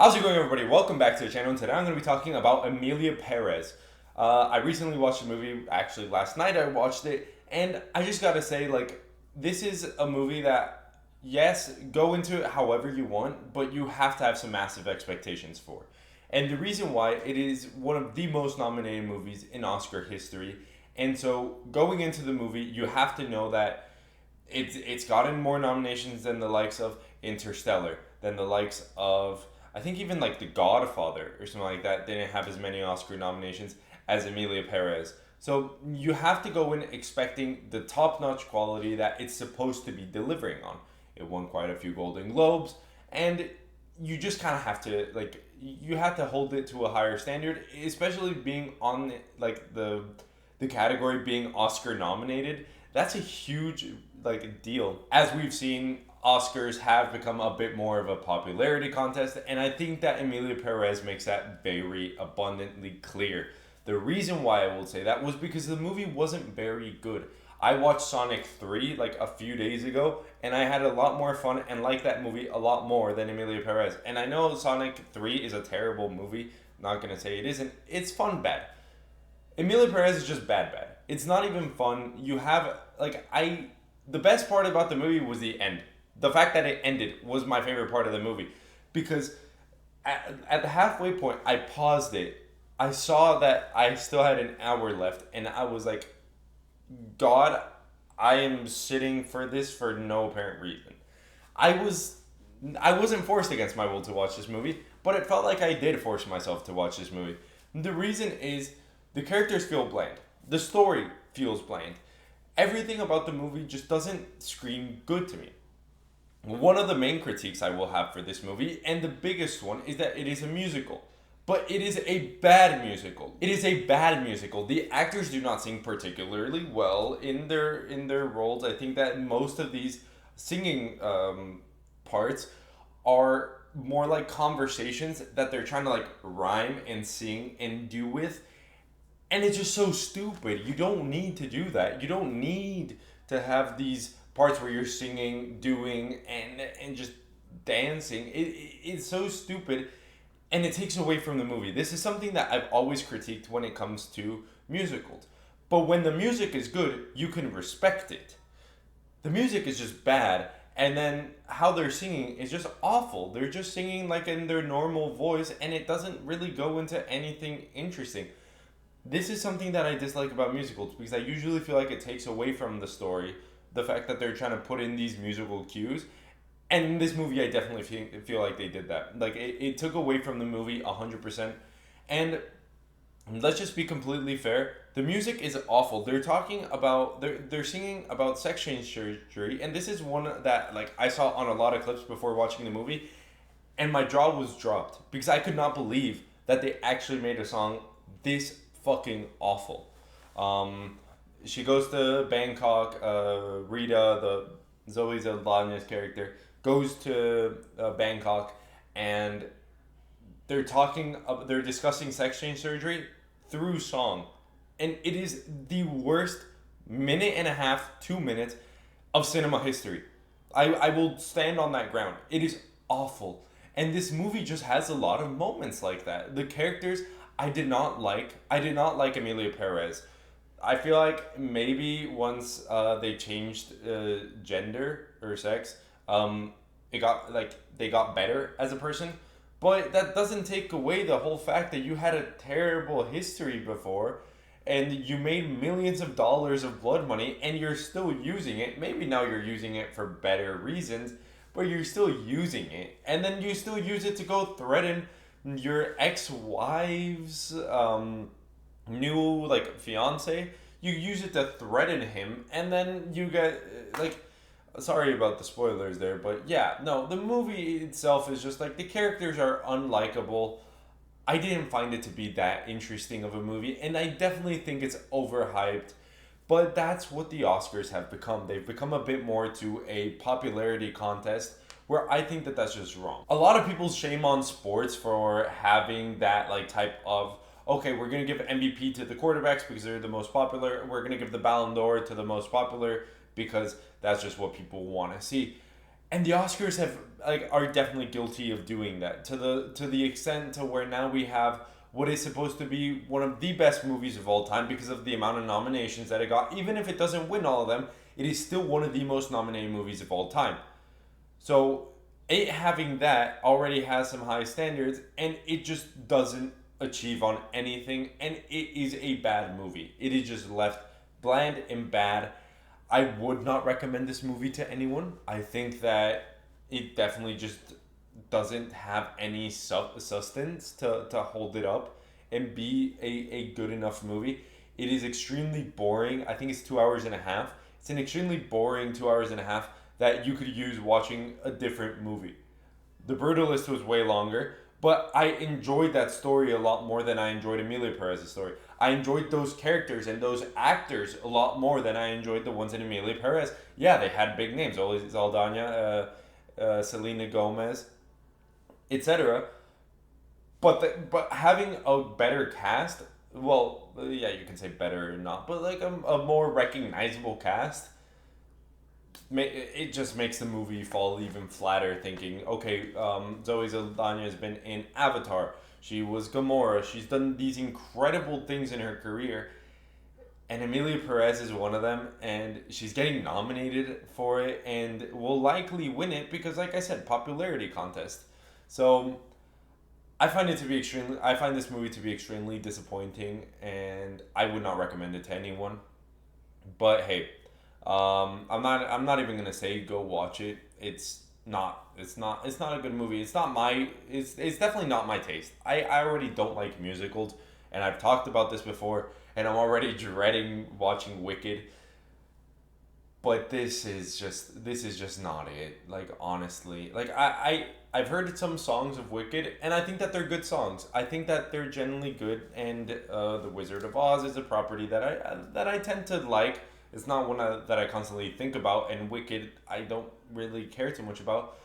How's it going, everybody? Welcome back to the channel, and today I'm going to be talking about Emilia Perez. I recently watched the movie, actually last night I watched it, and I just gotta say, this is a movie that, yes, go into it however you want, but you have to have some massive expectations for. And the reason why, it is one of the most nominated movies in Oscar history, and so going into the movie, you have to know that it's gotten more nominations than the likes of Interstellar, than the likes of I think even like The Godfather or something like that didn't have as many Oscar nominations as Emilia Perez. So you have to go in expecting the top-notch quality that it's supposed to be delivering on. It won quite a few Golden Globes, and you just kind of have to you have to hold it to a higher standard, especially being on the category being Oscar nominated. That's a huge deal. As we've seen, Oscars have become a bit more of a popularity contest, and I think that Emilia Perez makes that very abundantly clear. The reason why I will say that was because the movie wasn't very good. I watched Sonic 3 like a few days ago, and I had a lot more fun and liked that movie a lot more than Emilia Perez. And I know Sonic 3 is a terrible movie, not gonna say it isn't. It's fun bad. Emilia Perez is just bad. It's not even fun. You have the best part about the movie was the end. The fact that it ended was my favorite part of the movie, because at the halfway point I paused it. I saw that I still had an hour left, and I was like, God, I am sitting for this for no apparent reason. I was I wasn't forced against my will to watch this movie, but it felt like I did force myself to watch this movie. The reason is the characters feel bland. The story feels bland. Everything about the movie just doesn't scream good to me. One of the main critiques I will have for this movie, and the biggest one, is that it is a musical. But it is a bad musical. It is a bad musical. The actors do not sing particularly well in their roles. I think that most of these singing parts are more like conversations that they're trying to rhyme and sing and do with, and it's just so stupid. You don't need to do that. You don't need to have these parts where you're singing, doing, and just dancing. It's so stupid, and it takes away from the movie. This is something that I've always critiqued when it comes to musicals. But when the music is good, you can respect it. The music is just bad, and then how they're singing is just awful. They're just singing like in their normal voice, and it doesn't really go into anything interesting. This is something that I dislike about musicals, because I usually feel like it takes away from the story, the fact that they're trying to put in these musical cues. And in this movie, I definitely feel like they did that. It took away from the movie 100%. And let's just be completely fair. The music is awful. They're singing about sex change surgery, and this is one that I saw on a lot of clips before watching the movie, and my jaw was dropped because I could not believe that they actually made a song this fucking awful. She goes to Bangkok. Rita, the Zoe Saldana's character, goes to Bangkok, and they're discussing sex change surgery through song, and it is the worst minute and a half, 2 minutes of cinema history. I will stand on that ground. It is awful, and this movie just has a lot of moments like that. The characters I did not like. I did not like Emilia Perez. I feel like maybe once they changed gender or sex, it got they got better as a person. But that doesn't take away the whole fact that you had a terrible history before, and you made millions of dollars of blood money, and you're still using it. Maybe now you're using it for better reasons, but you're still using it, and then you still use it to go threaten your ex-wife's new fiance. You use it to threaten him, and then you get sorry about the spoilers there, but yeah, no, the movie itself is just the characters are unlikable. I didn't find it to be that interesting of a movie, and I definitely think it's overhyped. But that's what the Oscars have become. They've become a bit more to a popularity contest, where I think that that's just wrong. A lot of people shame on sports for having that type of, okay, we're going to give MVP to the quarterbacks because they're the most popular. We're going to give the Ballon d'Or to the most popular because that's just what people want to see. And the Oscars have are definitely guilty of doing that to the extent to where now we have what is supposed to be one of the best movies of all time because of the amount of nominations that it got. Even if it doesn't win all of them, it is still one of the most nominated movies of all time. So it having that already has some high standards, and it just doesn't achieve on anything, and it is a bad movie. It is just left bland and bad. I would not recommend this movie to anyone. I think that it definitely just doesn't have any sustenance to hold it up and be a good enough movie. It is extremely boring. I think it's 2 hours and a half. It's an extremely boring 2 hours and a half that you could use watching a different movie. The Brutalist was way longer, but I enjoyed that story a lot more than I enjoyed Emilia Perez's story. I enjoyed those characters and those actors a lot more than I enjoyed the ones in Emilia Perez. Yeah, they had big names, always Zaldana, Selena Gomez, etc. But having a better cast, well, yeah, you can say better or not, but like a more recognizable cast, it just makes the movie fall even flatter. Thinking, okay, Zoe Saldana has been in Avatar. She was Gamora. She's done these incredible things in her career, and Emilia Perez is one of them, and she's getting nominated for it, and will likely win it because, like I said, popularity contest. So I find this movie to be extremely disappointing, and I would not recommend it to anyone. But hey, I'm not even gonna say go watch it. It's not a good movie. It's definitely not my taste. I already don't like musicals, and I've talked about this before, and I'm already dreading watching Wicked. But this is just not it. Like, honestly, like I've heard some songs of Wicked, and I think that they're good songs. I think that they're genuinely good, and the Wizard of Oz is a property that I tend to like. It's not one that I constantly think about, and Wicked I don't really care too much about.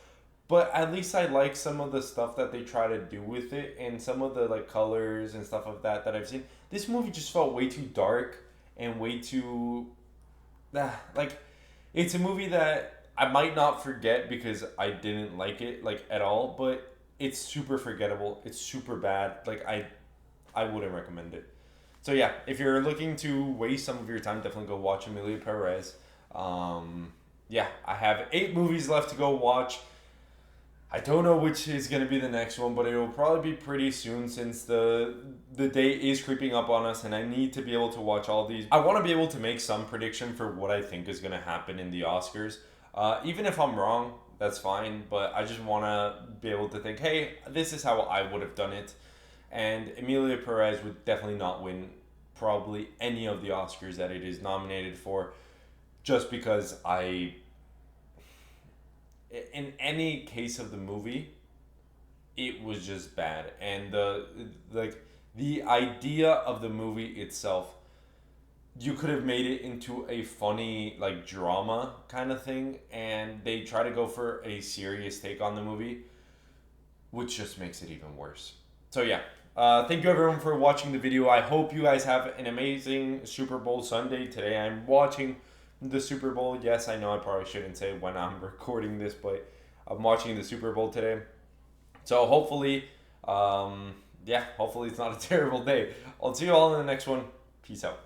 But at least I like some of the stuff that they try to do with it, and some of the like colors and stuff of that I've seen. This movie just felt way too dark and way too like it's a movie that I might not forget because I didn't like it like at all, but it's super forgettable. It's super bad. Like I wouldn't recommend it. So yeah, if you're looking to waste some of your time, definitely go watch Emilia Perez. Yeah, I have 8 movies left to go watch. I don't know which is gonna be the next one, but it will probably be pretty soon since the day is creeping up on us, and I need to be able to watch all these. I want to be able to make some prediction for what I think is gonna happen in the Oscars. Even if I'm wrong, that's fine. But I just want to be able to think, hey, this is how I would have done it. And Emilia Perez would definitely not win probably any of the Oscars that it is nominated for, just because in any case of the movie, it was just bad, and the idea of the movie itself, you could have made it into a funny like drama kind of thing, and they try to go for a serious take on the movie, which just makes it even worse. So yeah, thank you everyone for watching the video. I hope you guys have an amazing Super Bowl Sunday. Today I'm watching the Super Bowl. Yes, I know I probably shouldn't say when I'm recording this, but I'm watching the Super Bowl today. So hopefully, yeah, hopefully it's not a terrible day. I'll see you all in the next one. Peace out.